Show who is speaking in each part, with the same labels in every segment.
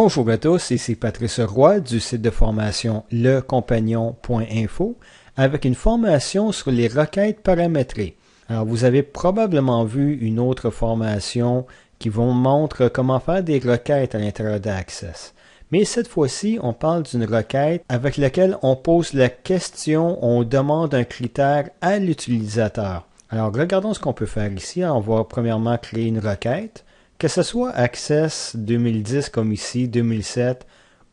Speaker 1: Bonjour à tous, ici Patrice Roy du site de formation lecompagnon.info avec une formation sur les requêtes paramétrées. Alors, vous avez probablement vu une autre formation qui vous montre comment faire des requêtes à l'intérieur d'Access. Mais cette fois-ci, on parle d'une requête avec laquelle on pose la question, on demande un critère à l'utilisateur. Alors, regardons ce qu'on peut faire ici. On va premièrement créer une requête. Que ce soit Access 2010 comme ici, 2007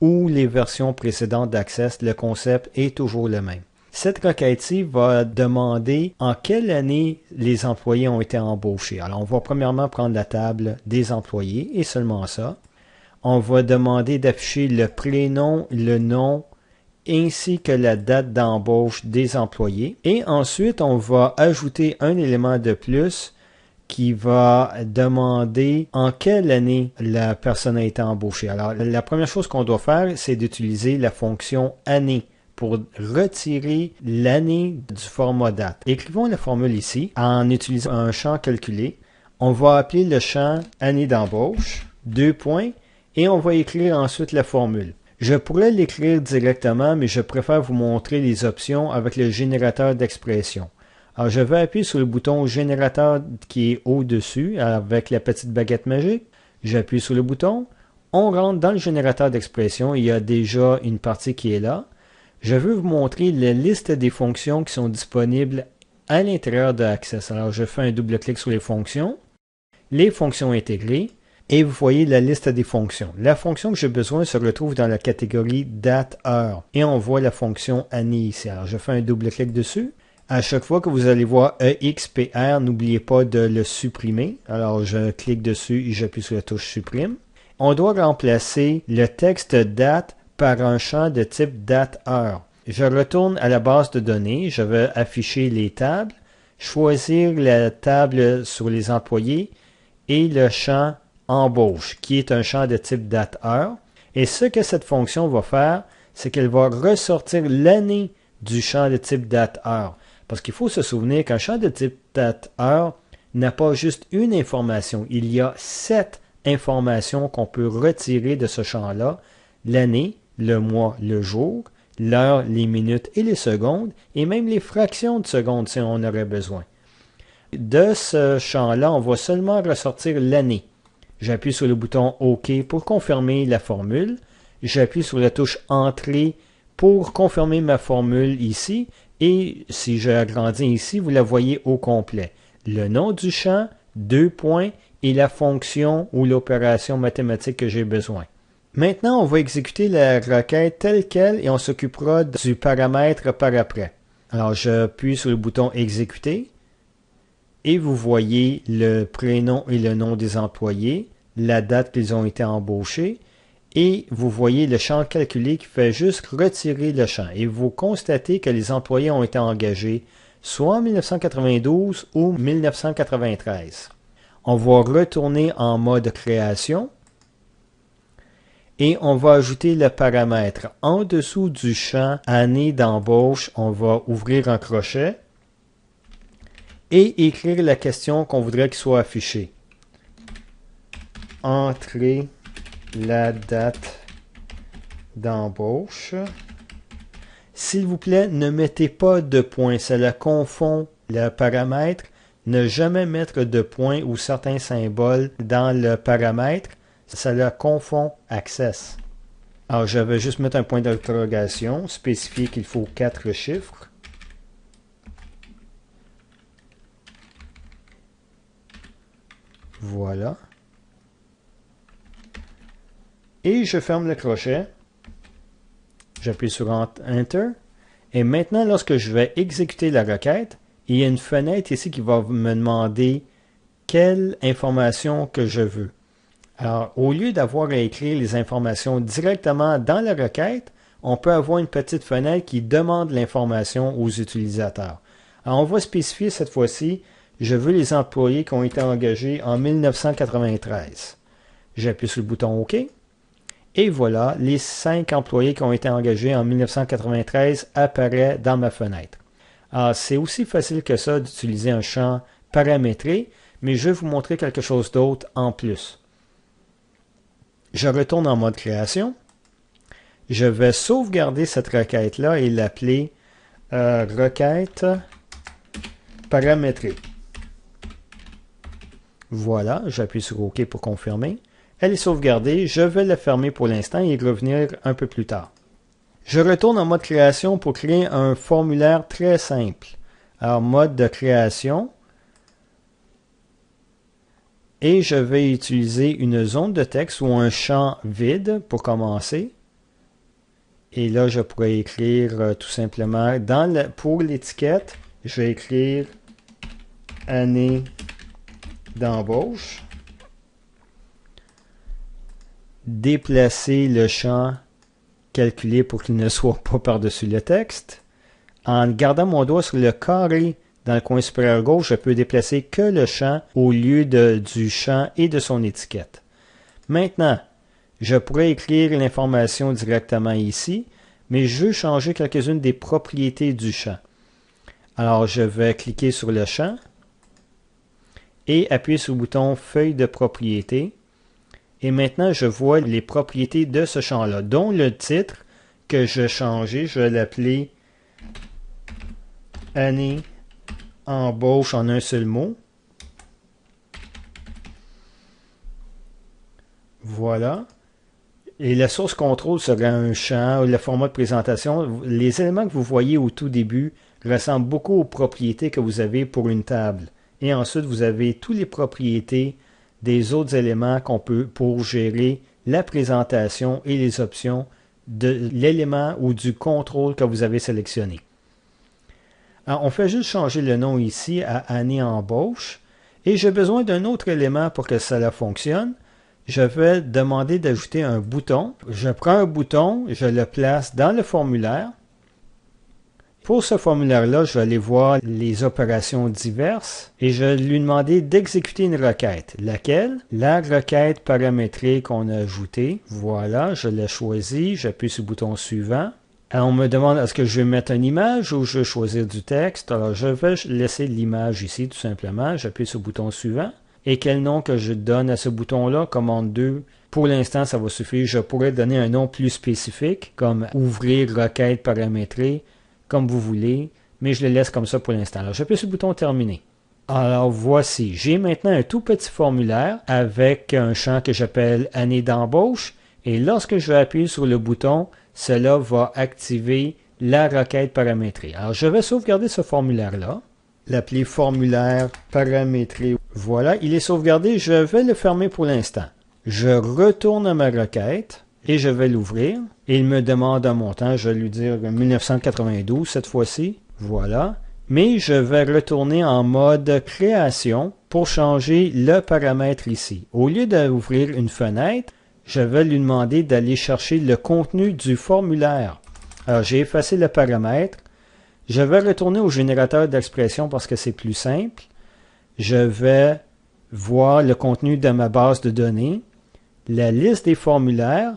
Speaker 1: ou les versions précédentes d'Access, le concept est toujours le même. Cette requête-ci va demander en quelle année les employés ont été embauchés. Alors, on va premièrement prendre la table des employés et seulement ça. On va demander d'afficher le prénom, le nom ainsi que la date d'embauche des employés. Et ensuite, on va ajouter un élément de plus qui va demander en quelle année la personne a été embauchée. Alors, la première chose qu'on doit faire, c'est d'utiliser la fonction année pour retirer l'année du format date. Écrivons la formule ici en utilisant un champ calculé. On va appeler le champ année d'embauche, 2 points, et on va écrire ensuite la formule. Je pourrais l'écrire directement, mais je préfère vous montrer les options avec le générateur d'expression. Alors, je vais appuyer sur le bouton générateur qui est au-dessus avec la petite baguette magique. J'appuie sur le bouton. On rentre dans le générateur d'expression. Il y a déjà une partie qui est là. Je veux vous montrer la liste des fonctions qui sont disponibles à l'intérieur de Access. Alors, je fais un double-clic sur les fonctions intégrées, et vous voyez la liste des fonctions. La fonction que j'ai besoin se retrouve dans la catégorie date-heure, et on voit la fonction année ici. Alors, je fais un double-clic dessus. À chaque fois que vous allez voir EXPR, n'oubliez pas de le supprimer. Alors, je clique dessus et j'appuie sur la touche supprime. On doit remplacer le texte date par un champ de type date-heure. Je retourne à la base de données. Je vais afficher les tables, choisir la table sur les employés et le champ embauche, qui est un champ de type date-heure. Et ce que cette fonction va faire, c'est qu'elle va ressortir l'année du champ de type date-heure. Parce qu'il faut se souvenir qu'un champ de type date-heure n'a pas juste une information. Il y a 7 informations qu'on peut retirer de ce champ-là. L'année, le mois, le jour, l'heure, les minutes et les secondes, et même les fractions de secondes si on aurait besoin. De ce champ-là, on va seulement ressortir l'année. J'appuie sur le bouton OK pour confirmer la formule. J'appuie sur la touche Entrée pour confirmer ma formule ici. Et si je agrandis ici, vous la voyez au complet. Le nom du champ, 2 points, et la fonction ou l'opération mathématique que j'ai besoin. Maintenant, on va exécuter la requête telle quelle et on s'occupera du paramètre par après. Alors, j'appuie sur le bouton Exécuter et vous voyez le prénom et le nom des employés, la date qu'ils ont été embauchés, et vous voyez le champ calculé qui fait juste retirer le champ. Et vous constatez que les employés ont été engagés soit en 1992 ou 1993. On va retourner en mode création et on va ajouter le paramètre. En dessous du champ année d'embauche, on va ouvrir un crochet et écrire la question qu'on voudrait qu'il soit affichée. Entrez la date d'embauche. S'il vous plaît, ne mettez pas de point, cela confond le paramètre. Ne jamais mettre de point ou certains symboles dans le paramètre, cela confond Access. Alors, je vais juste mettre un point d'interrogation, spécifier qu'il faut 4 chiffres. Voilà. Et je ferme le crochet. J'appuie sur Enter. Et maintenant, lorsque je vais exécuter la requête, il y a une fenêtre ici qui va me demander quelle information que je veux. Alors, au lieu d'avoir à écrire les informations directement dans la requête, on peut avoir une petite fenêtre qui demande l'information aux utilisateurs. Alors, on va spécifier cette fois-ci, je veux les employés qui ont été engagés en 1993. J'appuie sur le bouton OK. Et voilà, les 5 employés qui ont été engagés en 1993 apparaissent dans ma fenêtre. Alors, c'est aussi facile que ça d'utiliser un champ paramétré, mais je vais vous montrer quelque chose d'autre en plus. Je retourne en mode création. Je vais sauvegarder cette requête-là et l'appeler requête paramétrée. Voilà, j'appuie sur OK pour confirmer. Elle est sauvegardée, je vais la fermer pour l'instant et revenir un peu plus tard. Je retourne en mode création pour créer un formulaire très simple. Alors, mode de création. Et je vais utiliser une zone de texte ou un champ vide pour commencer. Et là, je pourrais écrire tout simplement, pour l'étiquette, je vais écrire année d'embauche. Déplacer le champ calculé pour qu'il ne soit pas par-dessus le texte. En gardant mon doigt sur le carré dans le coin supérieur gauche, je peux déplacer que le champ au lieu du champ et de son étiquette. Maintenant, je pourrais écrire l'information directement ici, mais je veux changer quelques-unes des propriétés du champ. Alors, je vais cliquer sur le champ et appuyer sur le bouton Feuille de propriété. Et maintenant, je vois les propriétés de ce champ-là, dont le titre que je vais changer. Je vais l'appeler année embauche en un seul mot. Voilà. Et la source contrôle serait un champ, le format de présentation. Les éléments que vous voyez au tout début ressemblent beaucoup aux propriétés que vous avez pour une table. Et ensuite, vous avez toutes les propriétés des autres éléments qu'on peut pour gérer la présentation et les options de l'élément ou du contrôle que vous avez sélectionné. Alors, on fait juste changer le nom ici à année embauche et j'ai besoin d'un autre élément pour que cela fonctionne. Je vais demander d'ajouter un bouton. Je prends un bouton, je le place dans le formulaire. Pour ce formulaire-là, je vais aller voir les opérations diverses et je vais lui demander d'exécuter une requête. Laquelle? La requête paramétrée qu'on a ajoutée. Voilà, je l'ai choisie, j'appuie sur le bouton suivant. Alors, on me demande est-ce que je vais mettre une image ou je vais choisir du texte. Alors, je vais laisser l'image ici tout simplement. J'appuie sur le bouton suivant. Et quel nom que je donne à ce bouton-là? Commande 2. Pour l'instant, ça va suffire. Je pourrais donner un nom plus spécifique, comme ouvrir requête paramétrée, comme vous voulez, mais je le laisse comme ça pour l'instant. Alors, j'appuie sur le bouton terminer. Alors, voici. J'ai maintenant un tout petit formulaire avec un champ que j'appelle année d'embauche. Et lorsque je vais appuyer sur le bouton, cela va activer la requête paramétrée. Alors, je vais sauvegarder ce formulaire-là. L'appeler formulaire paramétré. Voilà, il est sauvegardé. Je vais le fermer pour l'instant. Je retourne à ma requête et je vais l'ouvrir. Et il me demande un montant. Je vais lui dire 1992 cette fois-ci. Voilà. Mais je vais retourner en mode création pour changer le paramètre ici. Au lieu d'ouvrir une fenêtre, je vais lui demander d'aller chercher le contenu du formulaire. Alors, j'ai effacé le paramètre. Je vais retourner au générateur d'expression parce que c'est plus simple. Je vais voir le contenu de ma base de données, la liste des formulaires,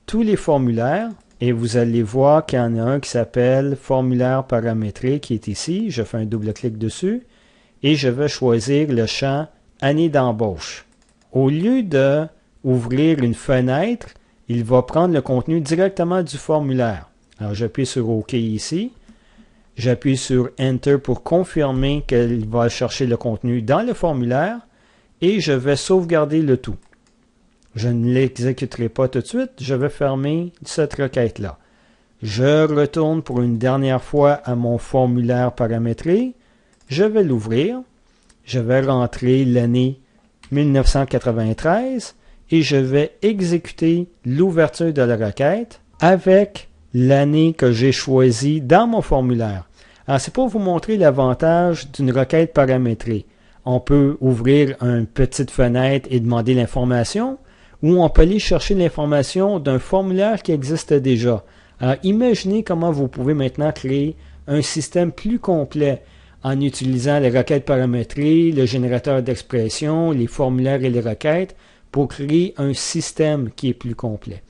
Speaker 1: tous les formulaires, et vous allez voir qu'il y en a un qui s'appelle formulaire paramétré qui est ici. Je fais un double-clic dessus et je vais choisir le champ année d'embauche. Au lieu d'ouvrir une fenêtre, il va prendre le contenu directement du formulaire. Alors j'appuie sur OK ici. J'appuie sur Enter pour confirmer qu'il va chercher le contenu dans le formulaire et je vais sauvegarder le tout. Je ne l'exécuterai pas tout de suite, je vais fermer cette requête-là. Je retourne pour une dernière fois à mon formulaire paramétré. Je vais l'ouvrir. Je vais rentrer l'année 1993 et je vais exécuter l'ouverture de la requête avec l'année que j'ai choisie dans mon formulaire. Alors, c'est pour vous montrer l'avantage d'une requête paramétrée. On peut ouvrir une petite fenêtre et demander l'information, ou on peut aller chercher l'information d'un formulaire qui existe déjà. Alors, imaginez comment vous pouvez maintenant créer un système plus complet en utilisant les requêtes paramétrées, le générateur d'expression, les formulaires et les requêtes pour créer un système qui est plus complet.